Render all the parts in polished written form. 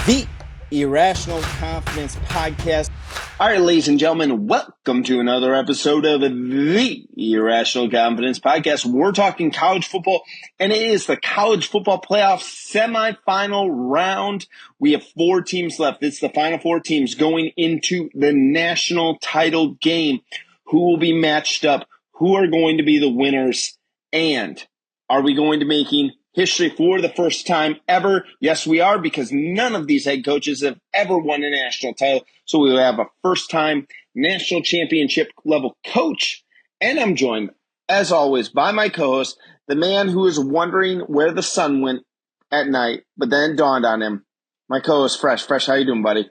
The Irrational Confidence Podcast. All right, ladies and gentlemen, welcome to another episode of the Irrational Confidence Podcast. We're talking college football, and it is the college football playoff semifinal round. We have 4 teams left. It's the final 4 teams going into the national title game. Who will be matched up? Who are going to be the winners? And are we going to making history for the first time ever? Yes, we are, because none of these head coaches have ever won a national title. So we will have a first-time national championship level coach. And I'm joined, as always, by my co-host, the man who is wondering where the sun went at night, but then it dawned on him. My co-host, Fresh. Fresh, how you doing, buddy?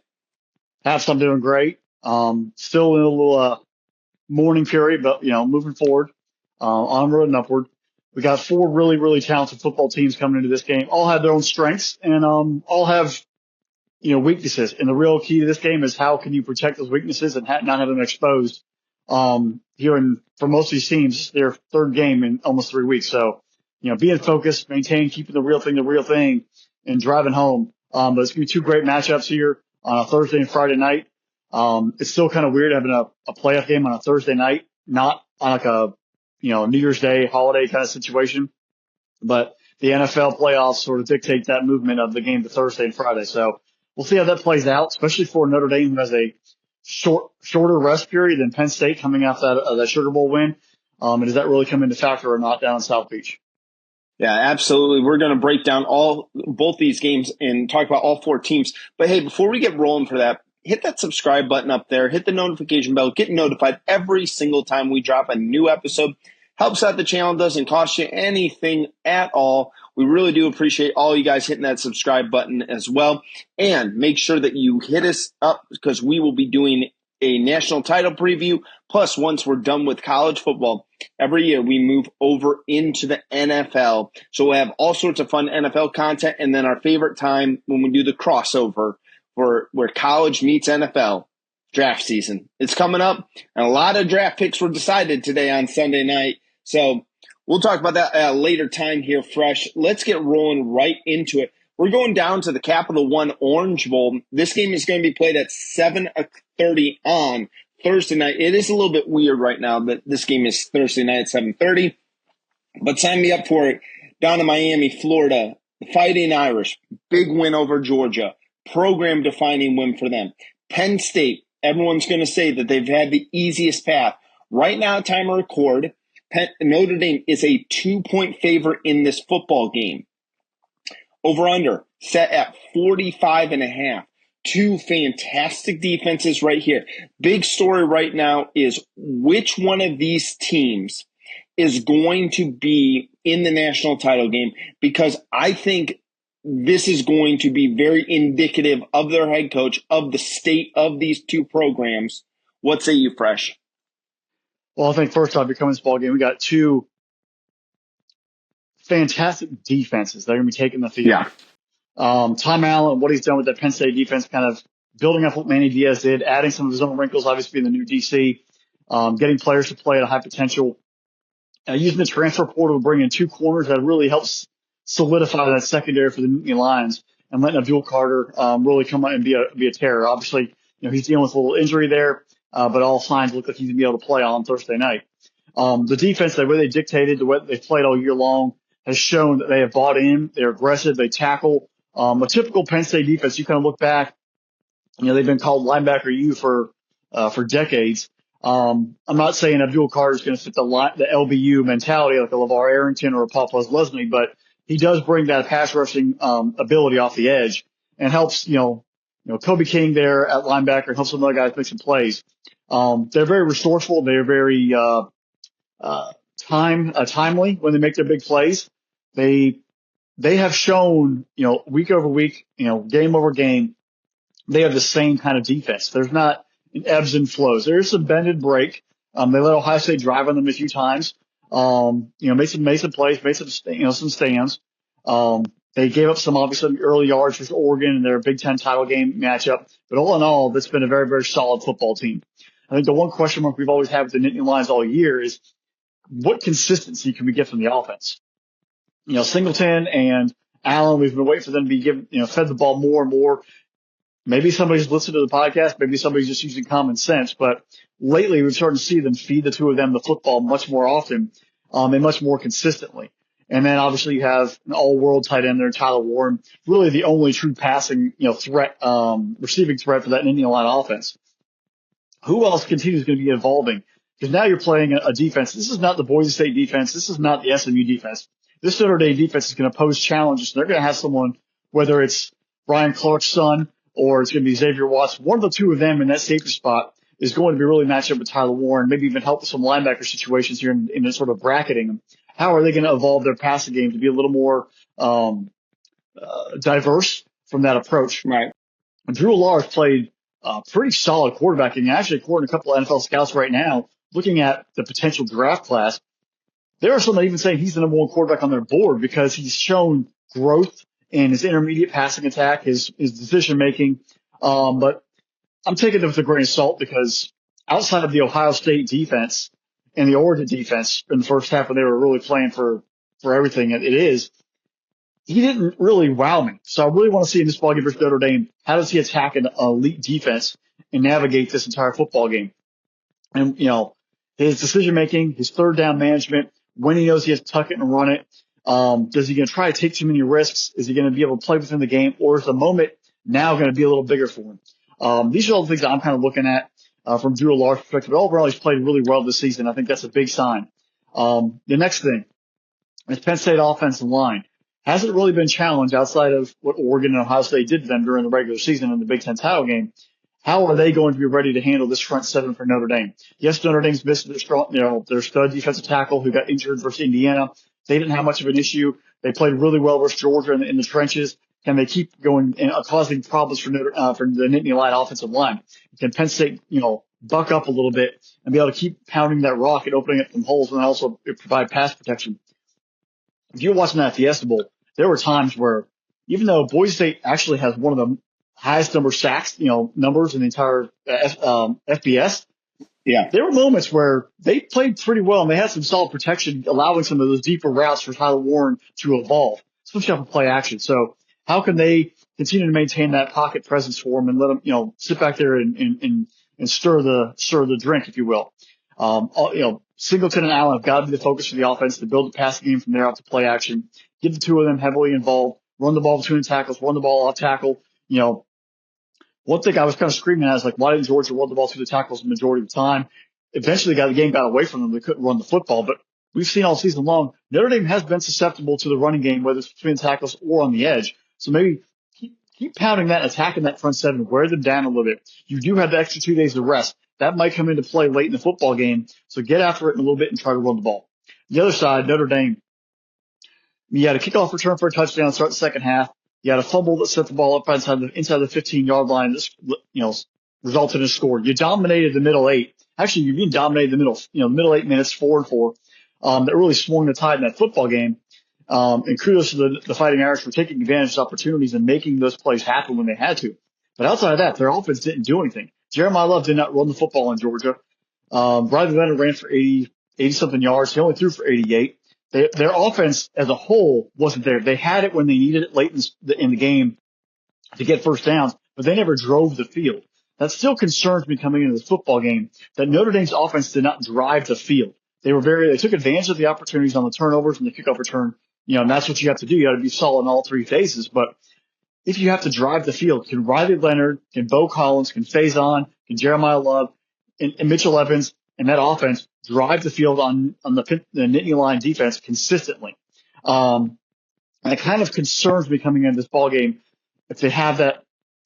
Haps, I'm doing great. Still in a little mourning period, but moving forward, onward and upward. We got 4 really, really talented football teams coming into this game. All have their own strengths and all have weaknesses. And the real key to this game is how can you protect those weaknesses and not have them exposed. For most of these teams, their 3rd game in almost 3 weeks. So being focused, keeping the real thing, and driving home. But it's gonna be 2 great matchups here on a Thursday and Friday night. It's still kind of weird having a playoff game on a Thursday night, not on like a New Year's Day holiday kind of situation. But the NFL playoffs sort of dictate that movement of the game to Thursday and Friday. So we'll see how that plays out, especially for Notre Dame, who has a shorter rest period than Penn State coming off that Sugar Bowl win. And does that really come into factor or not down in South Beach? Yeah, absolutely. We're going to break down both these games and talk about all 4 teams. But hey, before we get rolling for that, hit that subscribe button up there. Hit the notification bell. Get notified every single time we drop a new episode. Helps out the channel. Doesn't cost you anything at all. We really do appreciate all you guys hitting that subscribe button as well. And make sure that you hit us up, because we will be doing a national title preview. Plus, once we're done with college football, every year we move over into the NFL. So we'll have all sorts of fun NFL content. And then our favorite time when we do the crossover for where college meets NFL, draft season. It's coming up, and a lot of draft picks were decided today on Sunday night. So we'll talk about that at a later time here, Fresh. Let's get rolling right into it. We're going down to the Capital One Orange Bowl. This game is going to be played at 7:30 on Thursday night. It is a little bit weird right now that this game is Thursday night at 7:30, but sign me up for it. Down in Miami, Florida, the Fighting Irish, big win over Georgia, program-defining win for them. Penn State, everyone's going to say that they've had the easiest path. Right now, time of record, Notre Dame is a 2-point favorite in this football game. Over-under set at 45.5. 2 fantastic defenses right here. Big story right now is which one of these teams is going to be in the national title game, because I think this is going to be very indicative of their head coach, of the state of these 2 programs. What say you, Fresh? Well, I think first off, you're coming to this ball game. We got 2 fantastic defenses that are going to be taking the field. Yeah. Tom Allen, what he's done with that Penn State defense, kind of building up what Manny Diaz did, adding some of his own wrinkles, obviously being the new DC, getting players to play at a high potential, using the transfer portal to bring in 2 corners that really helps solidify that secondary for the Nittany Lions, and letting Abdul Carter really come out and be a terror. Obviously, he's dealing with a little injury there, but all signs look like he's going to be able to play on Thursday night. The defense, the way they dictated, the way they've played all year long, has shown that they have bought in. They're aggressive. They tackle. A typical Penn State defense, you kind of look back, they've been called linebacker U for decades. I'm not saying Abdul Carter is going to fit the LBU mentality like a LeVar Arrington or a Paul Leslie, but he does bring that pass rushing ability off the edge, and helps Kobe King there at linebacker, and helps some other guys make some plays. They're very resourceful. They're very timely when they make their big plays. They have shown, week over week, game over game, they have the same kind of defense. There's not ebbs and flows. There's some bend and break. They let Ohio State drive on them a few times. Made some plays, made some stands. They gave up some obviously early yards for Oregon in their Big Ten title game matchup. But all in all, that's been a very, very solid football team. I think the one question mark we've always had with the Nittany Lions all year is what consistency can we get from the offense? Singleton and Allen, we've been waiting for them to be given, fed the ball more and more. Maybe somebody's listened to the podcast. Maybe somebody's just using common sense. But lately, we've started to see them feed the two of them the football much more often, and much more consistently. And then obviously you have an all-world tight end there, Tyler Warren, really the only true passing, threat, receiving threat for that Indiana line offense. Who else continues going to be evolving? Because now you're playing a defense. This is not the Boise State defense. This is not the SMU defense. This Notre Dame defense is going to pose challenges. They're going to have someone, whether it's Brian Clark's son or it's going to be Xavier Watts, one of the two of them in that safety spot is going to be really matched up with Tyler Warren, maybe even help with some linebacker situations here in this sort of bracketing. How are they going to evolve their passing game to be a little more diverse from that approach? Right. Drew Allar's played pretty solid quarterbacking. Actually, according to a couple of NFL scouts right now, looking at the potential draft class, there are some that even saying he's the number one quarterback on their board because he's shown growth in his intermediate passing attack, his decision making. But I'm taking it with a grain of salt because outside of the Ohio State defense and the Oregon defense in the first half when they were really playing for everything it is, he didn't really wow me. So I really want to see in this ball game versus Notre Dame, how does he attack an elite defense and navigate this entire football game? And, his decision making, his third down management, when he knows he has to tuck it and run it. Does he going to try to take too many risks? Is he going to be able to play within the game, or is the moment now going to be a little bigger for him? These are all the things that I'm kind of looking at from Drew Allar's perspective. But overall, he's played really well this season. I think that's a big sign. The next thing is Penn State offensive line. Hasn't really been challenged outside of what Oregon and Ohio State did to them during the regular season in the Big Ten title game. How are they going to be ready to handle this front seven for Notre Dame? Yes, Notre Dame's missed their strong, their stud defensive tackle who got injured versus Indiana. They didn't have much of an issue. They played really well versus Georgia in the trenches. Can they keep going and causing problems for the Nittany Light offensive line? Can Penn State, buck up a little bit and be able to keep pounding that rock and opening up some holes and also provide pass protection? If you're watching that at the Fiesta Bowl, there were times where even though Boise State actually has one of the highest number of sacks, numbers in the entire FBS, there were moments where they played pretty well and they had some solid protection, allowing some of those deeper routes for Tyler Warren to evolve, especially off of play action. So how can they continue to maintain that pocket presence for him and let him, sit back there and stir the drink, if you will? Singleton and Allen have got to be the focus for the offense to build the passing game from there out to play action. Get the two of them heavily involved, run the ball between the tackles, run the ball off tackle. One thing I was kind of screaming at is like, why didn't Georgia run the ball through the tackles the majority of the time? Eventually the game got away from them. They couldn't run the football, but we've seen all season long, Notre Dame has been susceptible to the running game, whether it's between the tackles or on the edge. So maybe keep pounding that, attacking that front seven, wear them down a little bit. You do have the extra 2 days of rest. That might come into play late in the football game. So get after it in a little bit and try to run the ball. The other side, Notre Dame, you had a kickoff return for a touchdown to start the second half. You had a fumble that set the ball up inside the 15-yard line. This, resulted in a score. You dominated the middle eight. Actually, you even dominated the middle 8 minutes, 4-4. That really swung the tide in that football game. And kudos to the Fighting Irish for taking advantage of opportunities and making those plays happen when they had to. But outside of that, their offense didn't do anything. Jeremiah Love did not run the football in Georgia. Riley Leonard ran for 80-something yards. He only threw for 88. Their offense as a whole wasn't there. They had it when they needed it late in the game to get first downs, but they never drove the field. That still concerns me coming into this football game that Notre Dame's offense did not drive the field. They took advantage of the opportunities on the turnovers and the kickoff return. And that's what you have to do. You got to be solid in all three phases. But if you have to drive the field, can Riley Leonard, can Bo Collins, can Faison, can Jeremiah Love, and Mitchell Evans and that offense drive the field on the Nittany Lion defense consistently? And it kind of concerns me coming into this ball game if they have that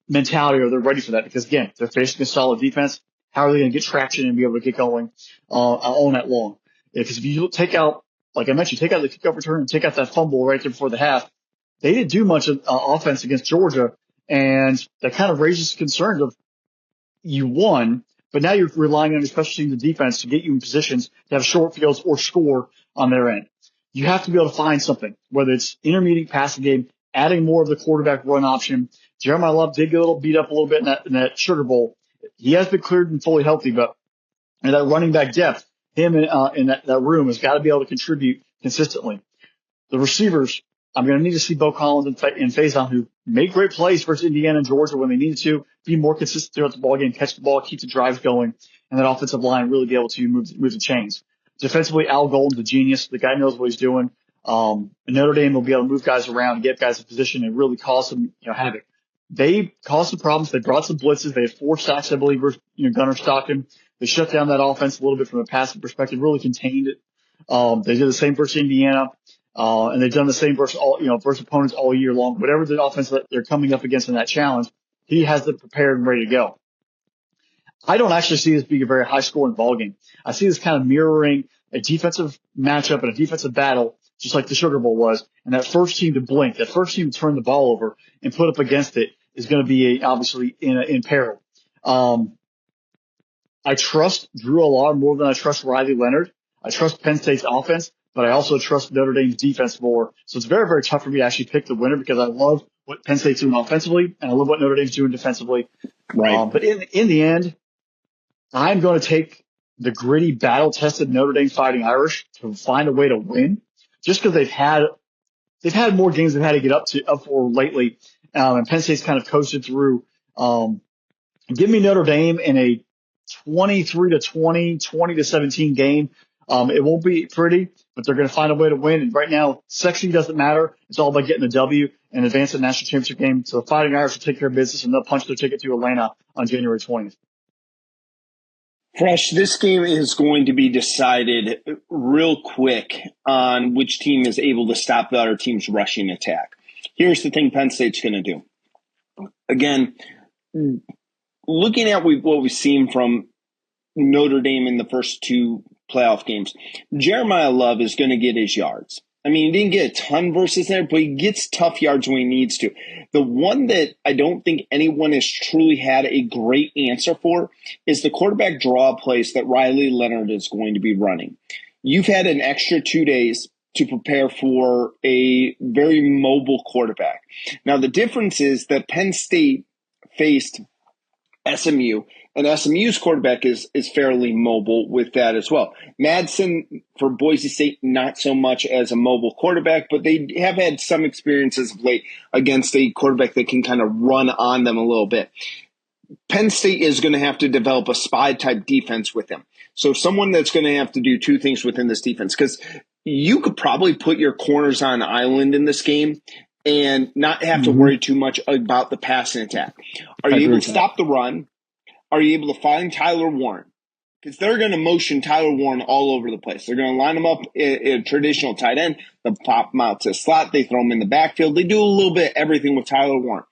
mentality or they're ready for that. Because again, they're facing a solid defense. How are they going to get traction and be able to get going on that long? Because if you take out, like I mentioned, take out the kickoff return and take out that fumble right there before the half, they didn't do much of offense against Georgia, and that kind of raises concerns of you won, but now you're relying on your special teams and defense to get you in positions to have short fields or score on their end. You have to be able to find something, whether it's intermediate passing game, adding more of the quarterback run option. Jeremiah Love did get a little beat up a little bit in that Sugar Bowl. He has been cleared and fully healthy, but in that running back depth, him in that room has got to be able to contribute consistently. The receivers, I'm going to need to see Bo Collins and Faison, who made great plays versus Indiana and Georgia when they needed to, be more consistent throughout the ball game, catch the ball, keep the drives going, and that offensive line really be able to move the chains. Defensively, Al Golden's a genius. The guy knows what he's doing. Notre Dame will be able to move guys around, get guys in position, and really cause some havoc. They caused some problems. They brought some blitzes. They had 4 sacks, I believe, versus Gunnar Stockton. They shut down that offense a little bit from a passing perspective, really contained it. They did the same versus Indiana. And they've done the same versus versus opponents all year long. Whatever the offense that they're coming up against in that challenge, he has them prepared and ready to go. I don't actually see this being a very high scoring ball game. I see this kind of mirroring a defensive matchup and a defensive battle, just like the Sugar Bowl was. And that first team to blink, that first team to turn the ball over and put up against it is going to be obviously in peril. I trust Drew Allar more than I trust Riley Leonard. I trust Penn State's offense, but I also trust Notre Dame's defense more. So it's very, very tough for me to actually pick the winner because I love what Penn State's doing offensively and I love what Notre Dame's doing defensively. Right. But in the end, I'm going to take the gritty, battle-tested Notre Dame Fighting Irish to find a way to win, just because they've had more games they've had to get up for lately, and Penn State's kind of coasted through. Give me Notre Dame in a 23-20, 20-17 game. It won't be pretty, but they're going to find a way to win. And right now, sexy doesn't matter. It's all about getting the W and advancing the national championship game. So the Fighting Irish will take care of business and they'll punch their ticket to Atlanta on January 20th. Fresh, this game is going to be decided real quick on which team is able to stop the other team's rushing attack. Here's the thing Penn State's going to do. Again, looking at what we've seen from Notre Dame in the first 2 playoff games, Jeremiah Love is going to get his yards. I mean, he didn't get a ton versus there, but he gets tough yards when he needs to. The one that I don't think anyone has truly had a great answer for is the quarterback draw plays that Riley Leonard is going to be running. You've had an extra 2 days to prepare for a very mobile quarterback. Now, the difference is that Penn State faced SMU, and SMU's quarterback is fairly mobile with that as well. Madsen for Boise State, not so much as a mobile quarterback, but they have had some experiences of late against a quarterback that can kind of run on them a little bit. Penn State is going to have to develop a spy-type defense with him. So someone that's going to have to do 2 things within this defense, because you could probably put your corners on island in this game and not have to worry too much about the passing attack. Are you able to stop the run? Are you able to find Tyler Warren? Because they're going to motion Tyler Warren all over the place. They're going to line him up in a traditional tight end. They'll pop him out to a slot. They throw him in the backfield. They do a little bit of everything with Tyler Warren.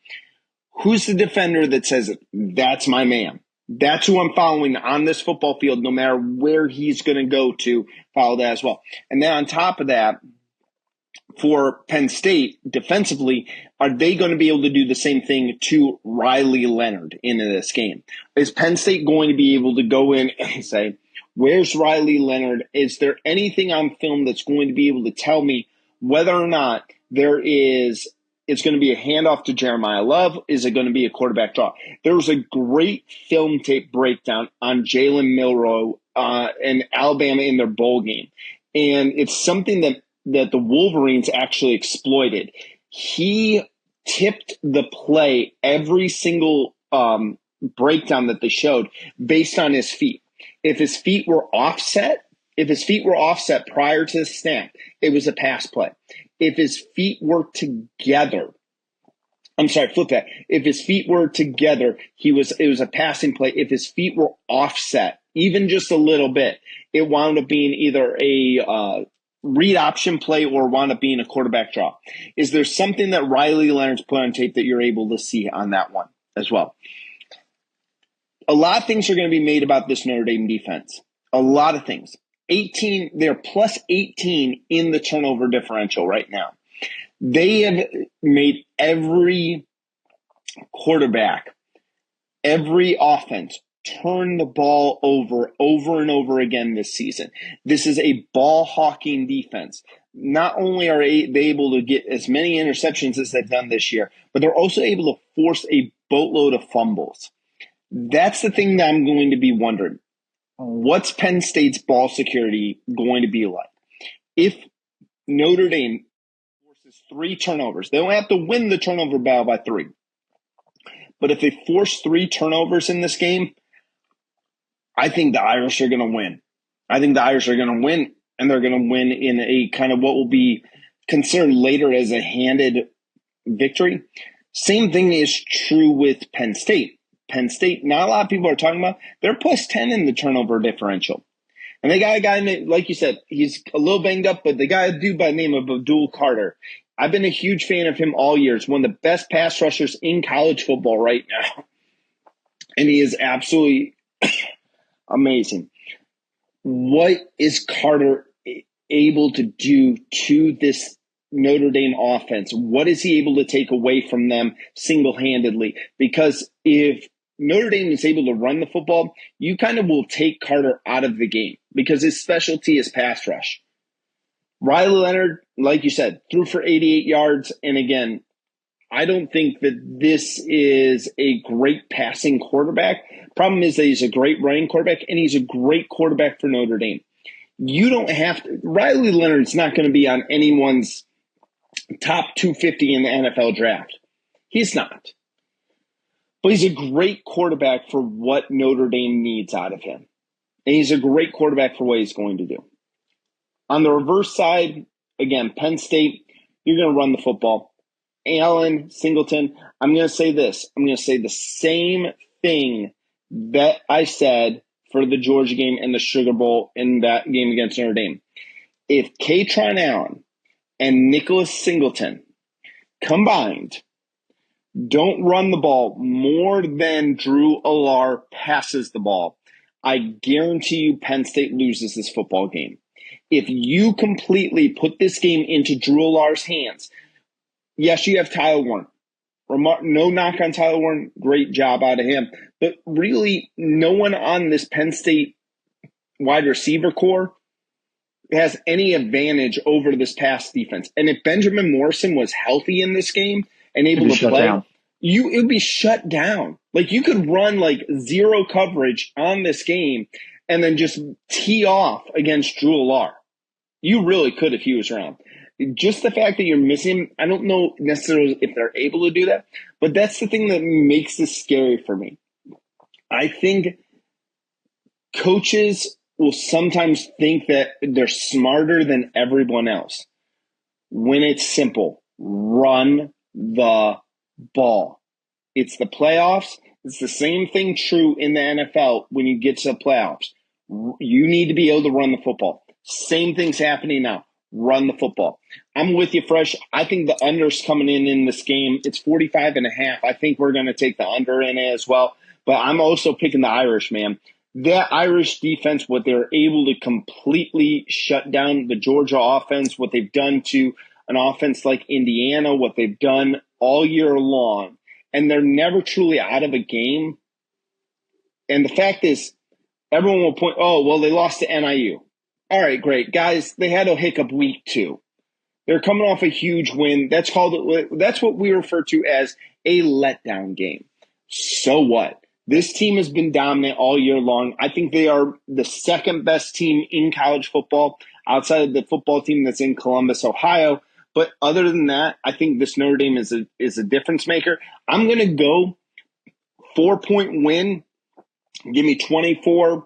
Who's the defender that says, that's my man? That's who I'm following on this football field, no matter where he's going to go to follow that as well. And then on top of that, for Penn State defensively, are they going to be able to do the same thing to Riley Leonard into this game? Is Penn State going to be able to go in and say, where's Riley Leonard? Is there anything on film that's going to be able to tell me whether or not it's going to be a handoff to Jeremiah Love? Is it going to be a quarterback draw? There was a great film tape breakdown on Jalen Milroe and Alabama in their bowl game. And it's something that the Wolverines actually exploited. He tipped the play every single breakdown that they showed based on his feet. If his feet were offset prior to the snap, it was a pass play. If his feet were together, flip that. If his feet were together, it was a passing play. If his feet were offset, even just a little bit, it wound up being either a read option play or wound up being a quarterback draw. Is there something that Riley Leonard's put on tape that you're able to see on that one as well? A lot of things are going to be made about this Notre Dame defense. A lot of things. They're plus 18 in the turnover differential right now. They have made every quarterback, every offense turn the ball over and over again this season. This is a ball hawking defense. Not only are they able to get as many interceptions as they've done this year, but they're also able to force a boatload of fumbles. That's the thing that I'm going to be wondering. What's Penn State's ball security going to be like? If Notre Dame forces forces 3 turnovers. They don't have to win the turnover battle by 3. But if they force 3 turnovers in this game, I think the Irish are going to win. I think the Irish are going to win, and they're going to win in a kind of what will be considered later as a handed victory. Same thing is true with Penn State. Penn State, not a lot of people are talking about, they're plus 10 in the turnover differential. And they got a guy, like you said, he's a little banged up, but they got a dude by the name of Abdul Carter. I've been a huge fan of him all year. He's one of the best pass rushers in college football right now. And he is absolutely amazing. What is Carter able to do to this Notre Dame offense? What is he able to take away from them single-handedly? Because if Notre Dame is able to run the football, you kind of will take Carter out of the game because his specialty is pass rush. Riley Leonard, like you said, threw for 88 yards. And again, I don't think that this is a great passing quarterback. Problem is that he's a great running quarterback, and he's a great quarterback for Notre Dame. You don't have to – Riley Leonard's not going to be on anyone's top 250 in the NFL draft. He's not. But he's a great quarterback for what Notre Dame needs out of him. And he's a great quarterback for what he's going to do. On the reverse side, again, Penn State, you're going to run the football. Allen, Singleton, I'm going to say this. I'm going to say the same thing that I said for the Georgia game and the Sugar Bowl in that game against Notre Dame. If Kaytron Allen and Nicholas Singleton combined don't run the ball more than Drew Allar passes the ball, I guarantee you Penn State loses this football game. If you completely put this game into Drew Allar's hands, yes, you have Tyler Warren. No knock on Tyler Warren. Great job out of him. But really, no one on this Penn State wide receiver core has any advantage over this pass defense. And if Benjamin Morrison was healthy in this game and able to play, it would be shut down. Like, you could run like zero coverage on this game and then just tee off against Drew Allar. You really could if he was around. Just the fact that you're missing, I don't know necessarily if they're able to do that, but that's the thing that makes this scary for me. I think coaches will sometimes think that they're smarter than everyone else when it's simple. Run the ball. It's the playoffs. It's the same thing true in the NFL when you get to the playoffs. You need to be able to run the football. Same thing's happening now. Run the football. I'm with you, Fresh. I think the under's coming in this game. It's 45.5. I think we're going to take the under in it as well. But I'm also picking the Irish, man. That Irish defense, what they're able to completely shut down the Georgia offense, what they've done to an offense like Indiana, what they've done all year long, and they're never truly out of a game. And the fact is, everyone will point, oh, well, they lost to NIU. All right, great. Guys, they had a hiccup week 2. They're coming off a huge win. That's what we refer to as a letdown game. So what? This team has been dominant all year long. I think they are the second best team in college football outside of the football team that's in Columbus, Ohio. But other than that, I think this Notre Dame is a difference maker. I'm going to go 4-point win. Give me 24-21,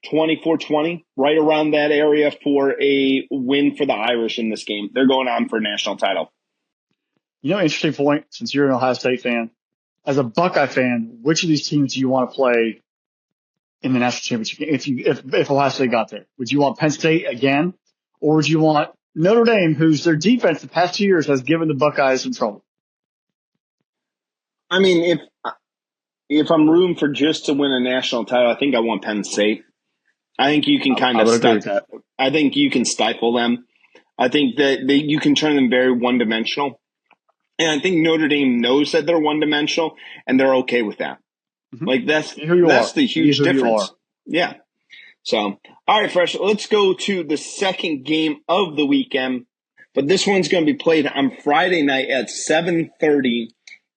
24-20, right around that area for a win for the Irish in this game. They're going on for a national title. Interesting point, since you're an Ohio State fan. As a Buckeye fan, which of these teams do you want to play in the national championship if Ohio State got there? Would you want Penn State again, or would you want Notre Dame, whose their defense the past 2 years has given the Buckeyes some trouble? I mean, if I'm rooting for just to win a national title, I think I want Penn State. I think you can I think you can stifle them. I think that you can turn them very one-dimensional. And I think Notre Dame knows that they're one-dimensional, and they're okay with that. Mm-hmm. Like, that's the huge difference. Yeah. So, all right, Fresh, let's go to the second game of the weekend. But this one's going to be played on Friday night at 7:30.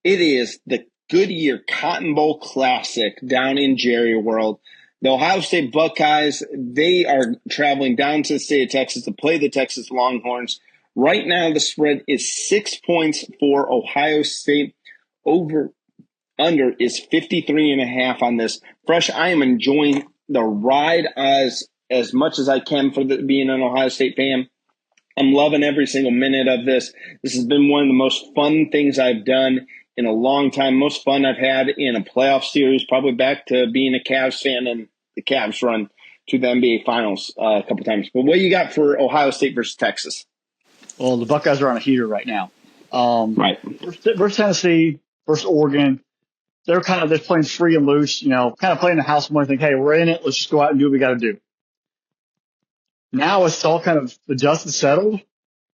It is the Goodyear Cotton Bowl Classic down in Jerry World. The Ohio State Buckeyes, they are traveling down to the state of Texas to play the Texas Longhorns. Right now, the spread is 6 points for Ohio State. Under is 53.5 on this. Fresh, I am enjoying the ride as much as I can for being an Ohio State fan. I'm loving every single minute of this. This has been one of the most fun things I've done in a long time. Most fun I've had in a playoff series, probably back to being a Cavs fan and the Cavs run to the NBA Finals a couple times. But what you got for Ohio State versus Texas? Well, the Buckeyes are on a heater right now. Right. Versus Tennessee, versus Oregon. They're kind of just playing free and loose, kind of playing the house money. Think, hey, we're in it. Let's just go out and do what we got to do. Now it's all kind of the dust is settled.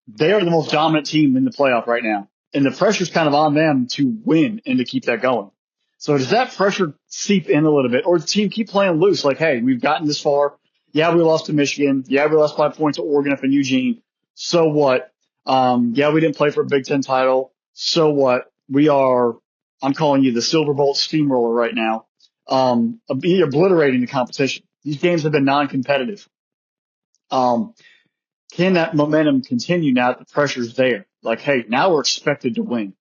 They are the most dominant team in the playoff right now. And the pressure's kind of on them to win and to keep that going. So does that pressure seep in a little bit? Or does the team keep playing loose? Like, hey, we've gotten this far. Yeah, we lost to Michigan. Yeah, we lost 5 points to Oregon up in Eugene. So what? Yeah, we didn't play for a Big Ten title. So what? I'm calling you the Silver Bolt steamroller right now. Obliterating the competition. These games have been non-competitive. Can that momentum continue now that the pressure's there? Like, hey, now we're expected to win.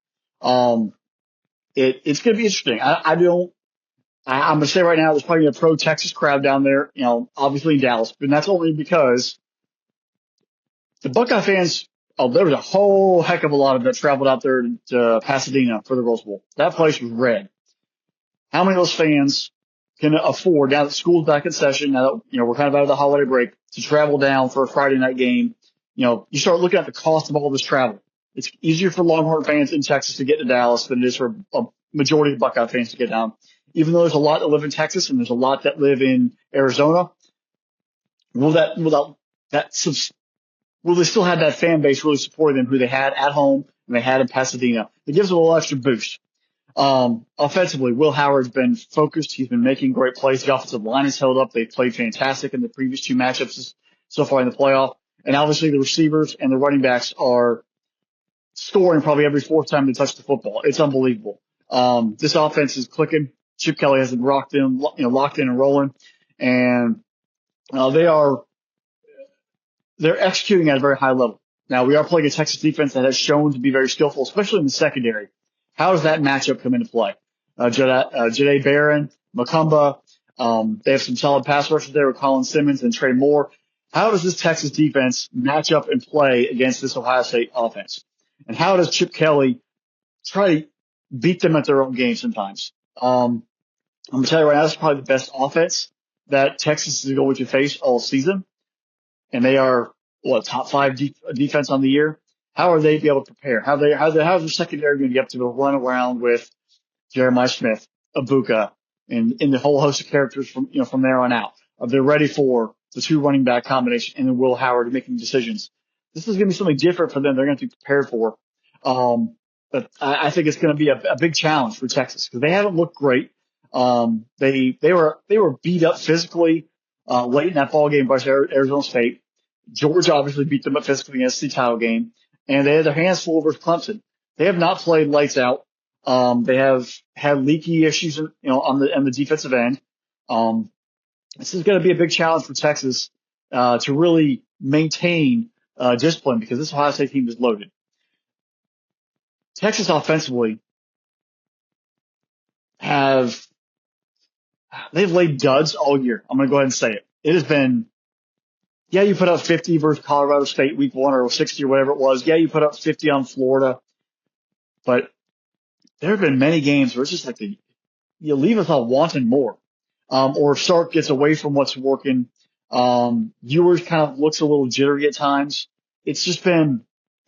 It's going to be interesting. I'm going to say right now, there's probably a pro-Texas crowd down there, obviously in Dallas, but that's only because the Buckeye fans, there was a whole heck of a lot of that traveled out there to Pasadena for the Rose Bowl. That place was red. How many of those fans can afford, now that school's back in session, now that, we're kind of out of the holiday break, to travel down for a Friday night game? You start looking at the cost of all this travel. It's easier for Longhorn fans in Texas to get to Dallas than it is for a majority of Buckeye fans to get down. Even though there's a lot that live in Texas and there's a lot that live in Arizona, will they still have that fan base really supporting them who they had at home and they had in Pasadena? It gives them a little extra boost. Offensively, Will Howard's been focused. He's been making great plays. The offensive line has held up. They've played fantastic in the previous two matchups so far in the playoff. And obviously the receivers and the running backs are scoring probably every fourth time they touch the football. It's unbelievable. This offense is clicking. Chip Kelly has it locked in and rolling. And, they're executing at a very high level. Now, we are playing a Texas defense that has shown to be very skillful, especially in the secondary. How does that matchup come into play? Jahdae Barron, Macumba, they have some solid pass rushers there with Colin Simmons and Trey Moore. How does this Texas defense match up and play against this Ohio State offense? And how does Chip Kelly try to beat them at their own game sometimes? I'm going to tell you right now, this is probably the best offense that Texas is going to face all season. And they are, top 5 defense on the year. How are they be able to prepare? How's their secondary going to get to run around with Jeremiah Smith, Abuka, and the whole host of characters from there on out? Are they ready for the 2 running back combination and then Will Howard making decisions? This is going to be something different for them. They're going to be prepared for. But I think it's going to be a big challenge for Texas because they haven't looked great. They were beat up physically, late in that ball game by Arizona State. Georgia obviously beat them up physically in the SEC title game, and they had their hands full versus Clemson. They have not played lights out. They have had leaky issues, on the defensive end. This is going to be a big challenge for Texas, to really maintain, discipline because this Ohio State team is loaded. Texas offensively they've laid duds all year. I'm going to go ahead and say it. It has been, yeah, you put up 50 versus Colorado State week 1 or 60 or whatever it was. Yeah, you put up 50 on Florida. But there have been many games where it's just like you leave us all wanting more. Or Sark gets away from what's working. Ewers kind of looks a little jittery at times. It's been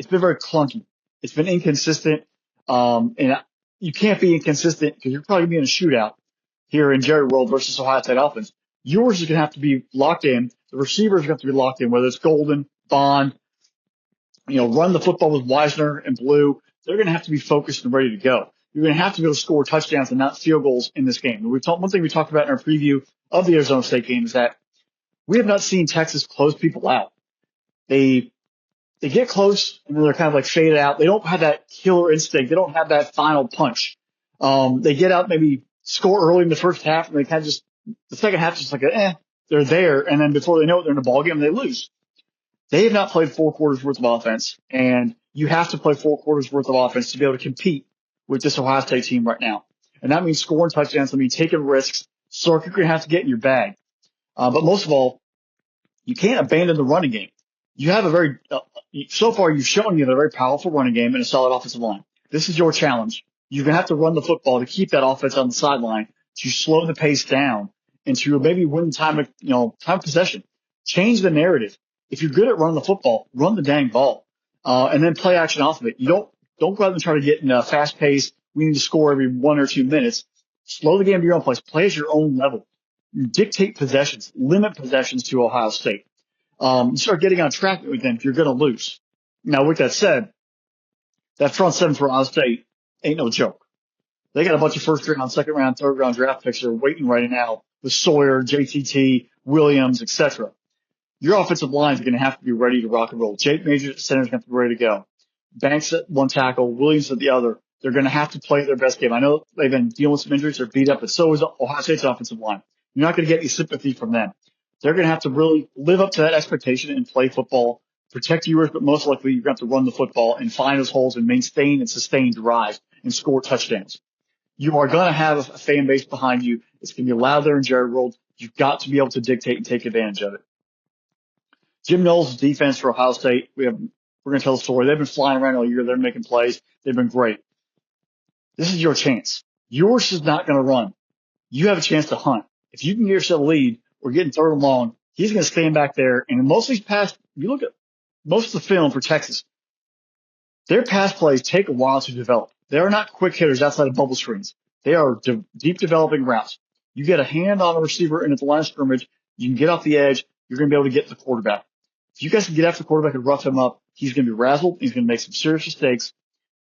very clunky. It's been inconsistent. And you can't be inconsistent because you're probably going to be in a shootout here in Jerry World versus Ohio State offense. Yours is going to have to be locked in. The receivers are going to have to be locked in, whether it's Golden, Bond, run the football with Wisner and Blue. They're going to have to be focused and ready to go. You're going to have to be able to score touchdowns and not field goals in this game. One thing we talked about in our preview of the Arizona State game is that we have not seen Texas close people out. They get close and then they're kind of like faded out. They don't have that killer instinct. They don't have that final punch. They get out, maybe score early in the first half, and they kind of just, the second half just like, they're there. And then before they know it, they're in a ball game and they lose. They have not played 4 quarters worth of offense, and you have to play 4 quarters worth of offense to be able to compete with this Ohio State team right now. And that means scoring touchdowns. That means taking risks. Sark, you're going to have to get in your bag. But most of all, you can't abandon the running game. You have so far you've shown you have a very powerful running game and a solid offensive line. This is your challenge. You're going to have to run the football to keep that offense on the sideline, to slow the pace down, and to maybe win time of possession. Change the narrative. If you're good at running the football, run the dang ball, and then play action off of it. You don't go out and try to get in a fast pace. We need to score every 1 or 2 minutes. Slow the game to your own place. Play at your own level. Dictate possessions. Limit possessions to Ohio State. You start getting on track with them, you're going to lose. Now, with that said, that front seven for Ohio State ain't no joke. They got a bunch of first round, second round, third round draft picks that are waiting right now with Sawyer, JTT, Williams, etc. Your offensive line is going to have to be ready to rock and roll. Jake Majors at center is going to have to be ready to go. Banks at one tackle, Williams at the other. They're going to have to play their best game. I know they've been dealing with some injuries. They're beat up, but so is Ohio State's offensive line. You're not going to get any sympathy from them. They're going to have to really live up to that expectation and play football, protect yours, but most likely you're going to have to run the football and find those holes and maintain and sustain drives and score touchdowns. You are going to have a fan base behind you. It's going to be loud there in Jerry World. You've got to be able to dictate and take advantage of it. Jim Knowles' defense for Ohio State, we're going to tell the story. They've been flying around all year. They're making plays. They've been great. This is your chance. Yours is not going to run. You have a chance to hunt. If you can get yourself a lead or get in third and long, he's going to stand back there. And in most of these pass, you look at most of the film for Texas, their pass plays take a while to develop. They are not quick hitters outside of bubble screens. They are deep developing routes. You get a hand on a receiver and at the line of scrimmage, you can get off the edge. You're going to be able to get to the quarterback. If you guys can get after the quarterback and rough him up, he's going to be razzled. He's going to make some serious mistakes.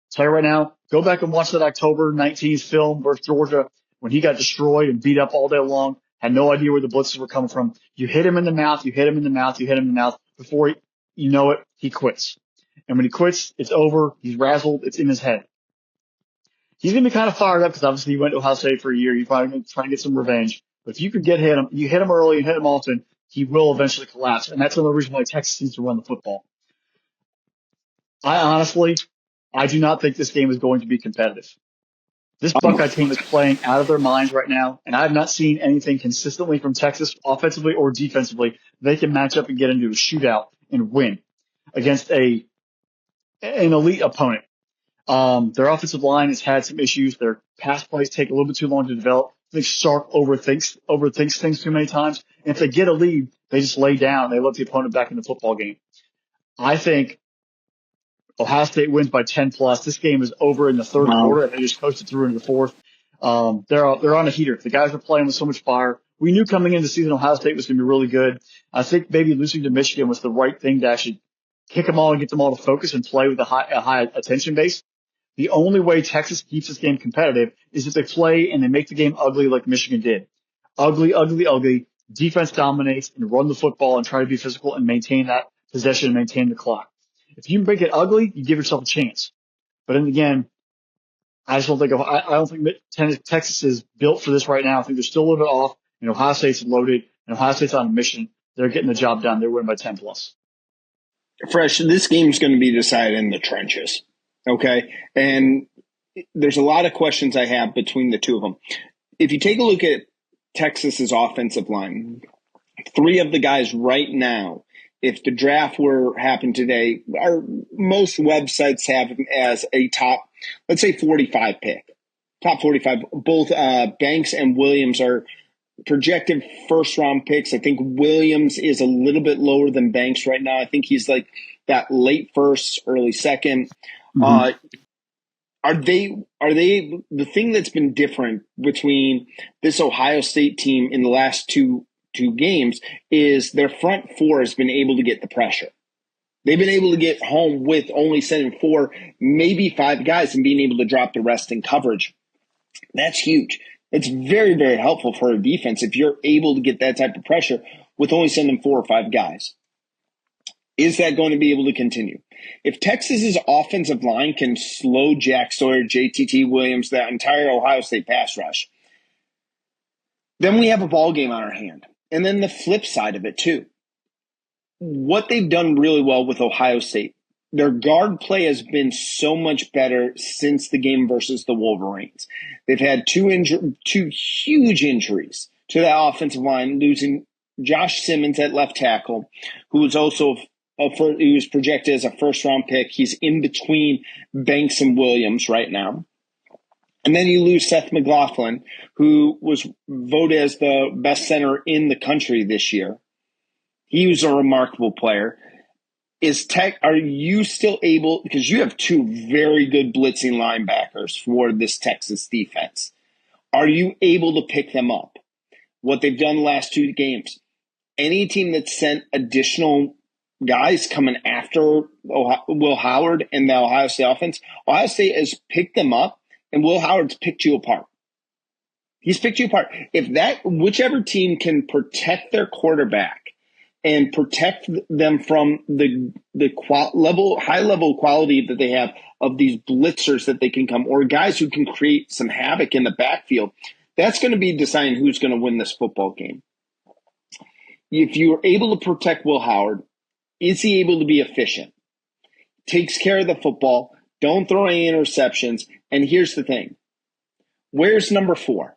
I'll tell you right now, go back and watch that October 19th film versus Georgia when he got destroyed and beat up all day long, had no idea where the blitzes were coming from. You hit him in the mouth, you hit him in the mouth, you hit him in the mouth. Before you know it, he quits. And when he quits, it's over. He's razzled. It's in his head. He's going to be kind of fired up because obviously he went to Ohio State for a year. You're probably going to try and get some revenge. But if you could you hit him early and hit him often, he will eventually collapse. And that's another reason why Texas needs to run the football. I do not think this game is going to be competitive. This Buckeye team is playing out of their minds right now, and I have not seen anything consistently from Texas, offensively or defensively. They can match up and get into a shootout and win against an elite opponent. Their offensive line has had some issues. Their pass plays take a little bit too long to develop. I think Sark overthinks things too many times. And if they get a lead, they just lay down. They let the opponent back in the football game. I think Ohio State wins by 10 plus. This game is over in the third quarter, and they just coasted through into the fourth. They're on a heater. The guys are playing with so much fire. We knew coming into the season Ohio State was going to be really good. I think maybe losing to Michigan was the right thing to actually kick them all and get them all to focus and play with a high attention base. The only way Texas keeps this game competitive is if they play and they make the game ugly like Michigan did. Ugly, ugly, ugly. Defense dominates and run the football and try to be physical and maintain that possession and maintain the clock. If you make it ugly, you give yourself a chance. But then again, I don't think Texas is built for this right now. I think they're still a little bit off. And Ohio State's loaded, and Ohio State's on a mission. They're getting the job done. They're winning by 10 plus. Fresh, this game's going to be decided in the trenches. Okay. And there's a lot of questions I have between the two of them. If you take a look at Texas's offensive line, 3 of the guys right now, if the draft were happened today, most websites have him as a top, let's say 45 pick, top 45. Both Banks and Williams are projected first round picks. I think Williams is a little bit lower than Banks right now. I think he's like that late first, early second. Mm-hmm. Are they the thing that's been different between this Ohio State team in the last two games is their front 4 has been able to get the pressure. They've been able to get home with only sending 4, maybe 5 guys and being able to drop the rest in coverage. That's huge. It's very, very helpful for a defense if you're able to get that type of pressure with only sending 4 or 5 guys. Is that going to be able to continue? If Texas's offensive line can slow Jack Sawyer, JTT Williams, that entire Ohio State pass rush, then we have a ball game on our hand. And then the flip side of it too. what they've done really well with Ohio State, their guard play has been so much better since the game versus the Wolverines. They've had two huge injuries to that offensive line, losing Josh Simmons at left tackle, who was also he was projected as a first-round pick. He's in between Banks and Williams right now. And then you lose Seth McLaughlin, who was voted as the best center in the country this year. He was a remarkable player. Are you still able, because you have two very good blitzing linebackers for this Texas defense, are you able to pick them up? What they've done the last two games, any team that sent additional guys coming after Will Howard and the Ohio State offense, Ohio State has picked them up, and Will Howard's picked you apart. He's picked you apart. Whichever team can protect their quarterback and protect them from the high level quality that they have of these blitzers that they can come, or guys who can create some havoc in the backfield, that's going to be deciding who's going to win this football game. If you're able to protect Will Howard, is he able to be efficient? Takes care of the football, don't throw any interceptions, and here's the thing. Where's number 4?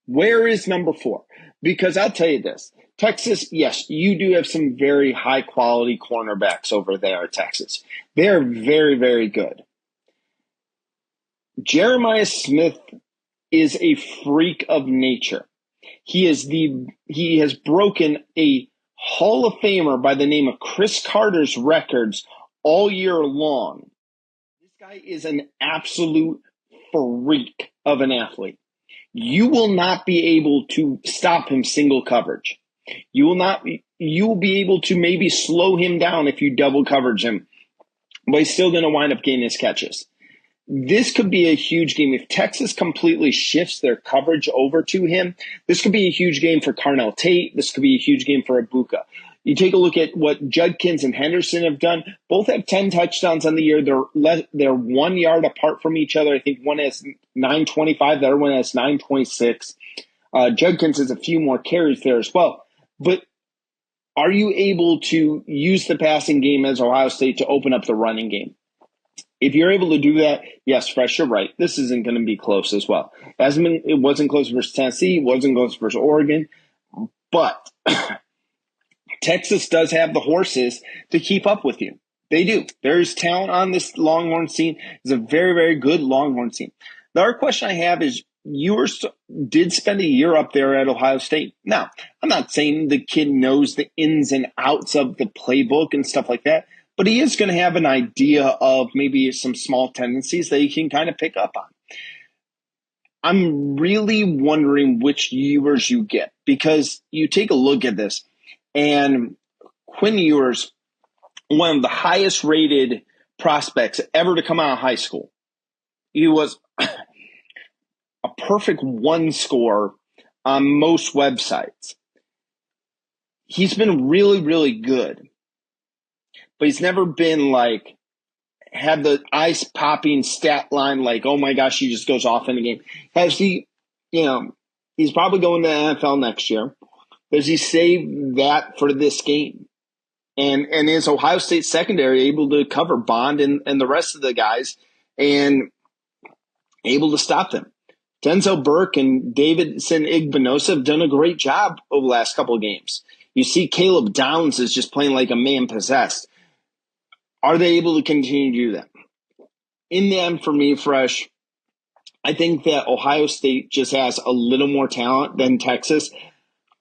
Where is number 4? Because I'll tell you this. Texas, yes, you do have some very high-quality cornerbacks over there at Texas. They're very, very good. Jeremiah Smith is a freak of nature. He has broken a Hall of Famer by the name of Chris Carter's records all year long. This guy is an absolute freak of an athlete. You will not be able to stop him single coverage. You will be able to maybe slow him down if you double coverage him, but he's still going to wind up getting his catches. This could be a huge game. If Texas completely shifts their coverage over to him, this could be a huge game for Carnell Tate. This could be a huge game for Ibuka. You take a look at what Judkins and Henderson have done. Both have 10 touchdowns on the year. They're 1 yard apart from each other. I think one has 925, the other one has 926. Judkins has a few more carries there as well. But are you able to use the passing game as Ohio State to open up the running game? If you're able to do that, yes, Fresh, you're right. This isn't going to be close as well. It wasn't close versus Tennessee. It wasn't close versus Oregon. But Texas does have the horses to keep up with you. They do. There's talent on this Longhorn scene. It's a very, very good Longhorn scene. The other question I have is, you did spend a year up there at Ohio State. Now, I'm not saying the kid knows the ins and outs of the playbook and stuff like that, but he is going to have an idea of maybe some small tendencies that he can kind of pick up on. I'm really wondering which Ewers you get, because you take a look at this, and Quinn Ewers, one of the highest rated prospects ever to come out of high school. He was a perfect 1 score on most websites. He's been really, really good, but he's never been had the ice popping stat line oh my gosh, he just goes off in a game. Has he, he's probably going to the NFL next year. Does he save that for this game? And is Ohio State secondary able to cover Bond and the rest of the guys and able to stop them? Denzel Burke and Davidson Igbinosa have done a great job over the last couple of games. You see Caleb Downs is just playing like a man possessed. Are they able to continue to do that? In the end, for me, Fresh, I think that Ohio State just has a little more talent than Texas.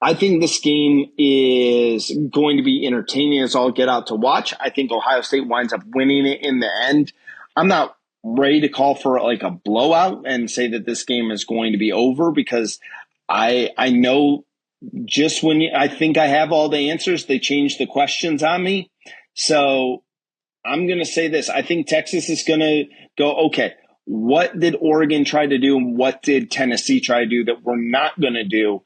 I think this game is going to be entertaining as all get out to watch. I think Ohio State winds up winning it in the end. I'm not ready to call for a blowout and say that this game is going to be over, because I know just when I think I have all the answers, they change the questions on me. So I'm going to say this. I think Texas is going to go, okay, what did Oregon try to do and what did Tennessee try to do that we're not going to do,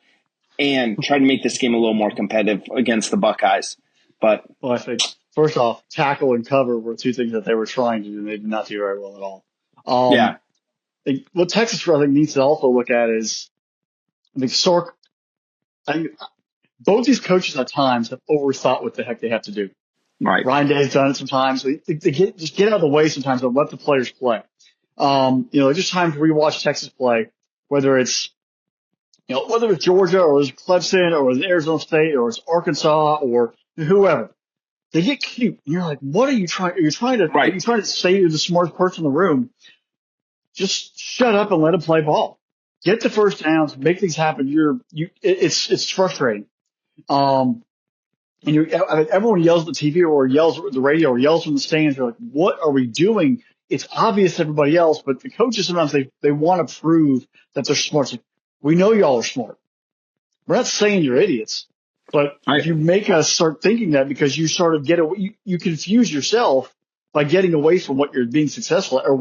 and try to make this game a little more competitive against the Buckeyes. Well, I think, first off, tackle and cover were two things that they were trying to do, and they did not do very well at all. Yeah. What Texas, I think, needs to also look at is, I think both these coaches at times have overthought what the heck they have to do. Right. Ryan Day's done it sometimes. They just get out of the way sometimes and let the players play. Just times where we watch Texas play, whether it's Georgia or it's Clemson or it's Arizona State or it's Arkansas or whoever. They get cute. And you're like, what are you trying? Are you trying to say you're the smartest person in the room? Just shut up and let them play ball. Get the first downs, make things happen. It's frustrating. Everyone yells at the TV or yells at the radio or yells from the stands. They're like, what are we doing? It's obvious to everybody else, but the coaches sometimes they want to prove that they're smart. It's like, we know y'all are smart. We're not saying you're idiots, but you make us start thinking that because you sort of you confuse yourself by getting away from what you're being successful at or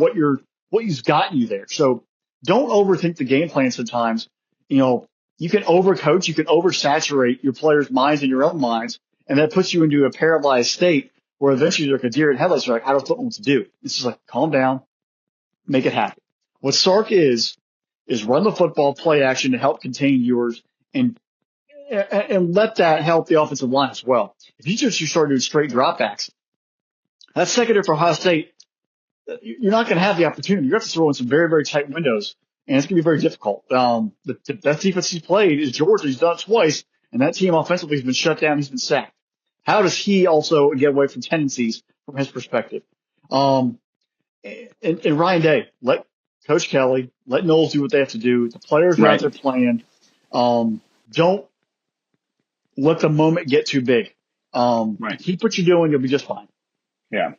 what's gotten you there. So don't overthink the game plan sometimes. You can overcoach, you can oversaturate your players' minds and your own minds, and that puts you into a paralyzed state where eventually you're like a deer in headlights. You're like, I don't know what to do. It's just like, calm down, make it happen. What Sark is run the football, play action to help contain yours and let that help the offensive line as well. If you start doing straight dropbacks, that secondary for Ohio State, you're not going to have the opportunity. You have to throw in some very, very tight windows, and it's going to be very difficult. The best defense he's played is Georgia. He's done it twice, and that team offensively has been shut down. He's been sacked. How does he also get away from tendencies from his perspective? And Ryan Day, let Coach Kelly, let Knowles do what they have to do. The players are out there playing. Don't let the moment get too big. Keep what you're doing. You'll be just fine. Yeah.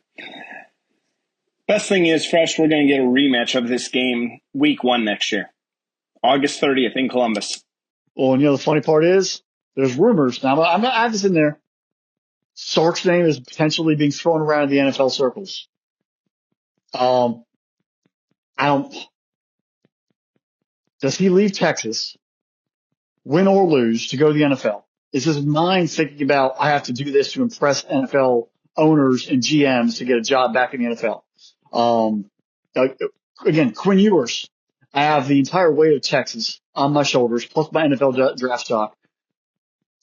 Best thing is, Fresh, we're going to get a rematch of this game week 1 next year, August 30th in Columbus. Well, and the funny part is there's rumors. Now, I'm not adding this in there. Sark's name is potentially being thrown around in the NFL circles. Does he leave Texas, win or lose, to go to the NFL? Is his mind thinking about, I have to do this to impress NFL owners and GMs to get a job back in the NFL? Again, Quinn Ewers, I have the entire weight of Texas on my shoulders, plus my NFL draft stock.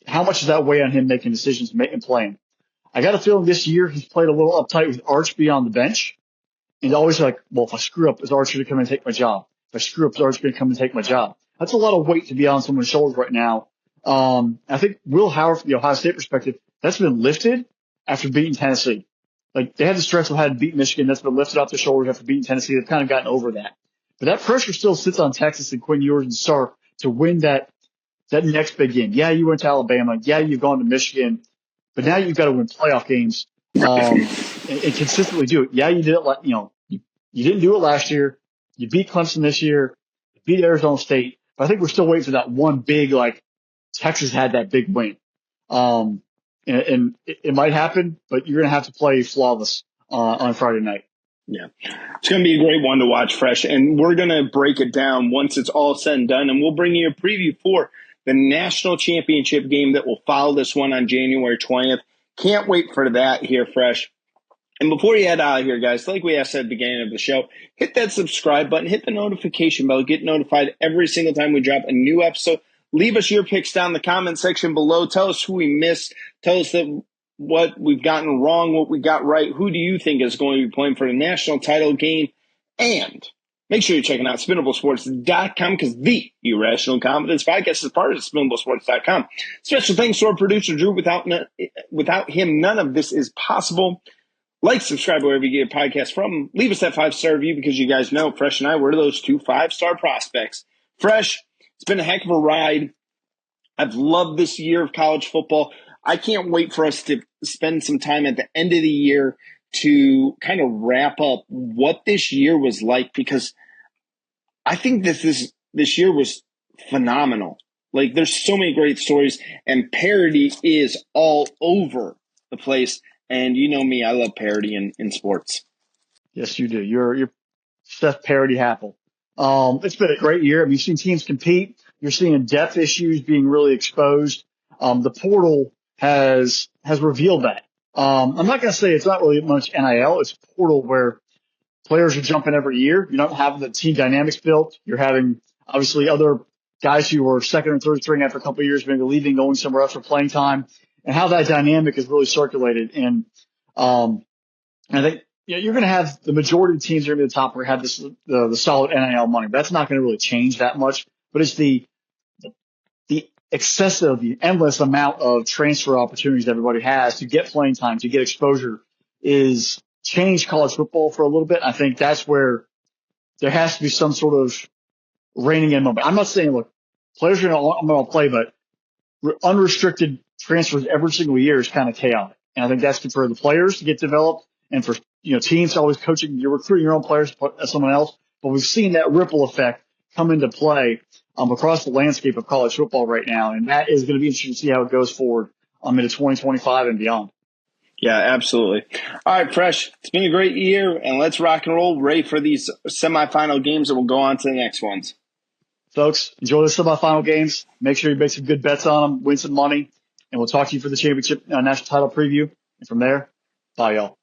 How much does that weigh on him making decisions and playing? I got a feeling this year he's played a little uptight with Archby on the bench. And always like, well, if I screw up, is Archie going to come and take my job? If I screw up, is Archie going to come and take my job? That's a lot of weight to be on someone's shoulders right now. I think Will Howard, from the Ohio State perspective, that's been lifted after beating Tennessee. Like, they had the stress of having to beat Michigan. That's been lifted off their shoulders after beating Tennessee. They've kind of gotten over that. But that pressure still sits on Texas and Quinn Ewers and Sark to win that next big game. Yeah, you went to Alabama. Yeah, you've gone to Michigan. But now you've got to win playoff games and consistently do it. Yeah, you did it. You didn't do it last year. You beat Clemson this year. You beat Arizona State. But I think we're still waiting for that one big, Texas had that big win. And it might happen, but you're going to have to play flawless on Friday night. Yeah. It's going to be a great one to watch, Fresh. And we're going to break it down once it's all said and done. And we'll bring you a preview for the national championship game that will follow this one on January 20th. Can't wait for that here, Fresh. And before you head out of here, guys, like we asked at the beginning of the show, hit that subscribe button, hit the notification bell, get notified every single time we drop a new episode. Leave us your picks down in the comment section below. Tell us who we missed. Tell us what we've gotten wrong, what we got right. Who do you think is going to be playing for the national title game? And make sure you're checking out SpinnableSports.com because the Irrational Confidence Podcast is part of SpinnableSports.com. Special thanks to our producer, Drew. Without him, none of this is possible. Like, subscribe wherever you get a podcast from. Leave us that 5-star review because you guys know Fresh and I, we're those 2 5-star prospects. Fresh, it's been a heck of a ride. I've loved this year of college football. I can't wait for us to spend some time at the end of the year to kind of wrap up what this year was like because I think that this year was phenomenal. Like, there's so many great stories, and parody is all over the place. And you know me, I love parody in sports. Yes, you do. You're Steph Parody Happel. It's been a great year. I mean, you've seen teams compete. You're seeing depth issues being really exposed. The portal has revealed that. I'm not going to say it's not really much NIL. It's a portal where players are jumping every year. You're not having the team dynamics built. You're having obviously other guys who were second or third string after a couple of years, maybe leaving, going somewhere else for playing time, and how that dynamic is really circulated. And I think you're going to have the majority of teams that are going to be the top where have the solid NIL money. But that's not going to really change that much. But it's the excessive, the endless amount of transfer opportunities everybody has to get playing time, to get exposure, is changed college football for a little bit. I think that's where there has to be some sort of reining in moment. I'm not saying, look, players are going to play, but unrestricted transfers every single year is kind of chaotic. And I think that's good for the players to get developed and for, teams always coaching. You're recruiting your own players as someone else. But we've seen that ripple effect come into play across the landscape of college football right now. And that is going to be interesting to see how it goes forward into 2025 and beyond. Yeah, absolutely. All right, Fresh, it's been a great year, and let's rock and roll. Ready for these semifinal games, and we'll go on to the next ones. Folks, enjoy the semifinal games. Make sure you make some good bets on them, win some money, and we'll talk to you for the championship national title preview. And from there, bye, y'all.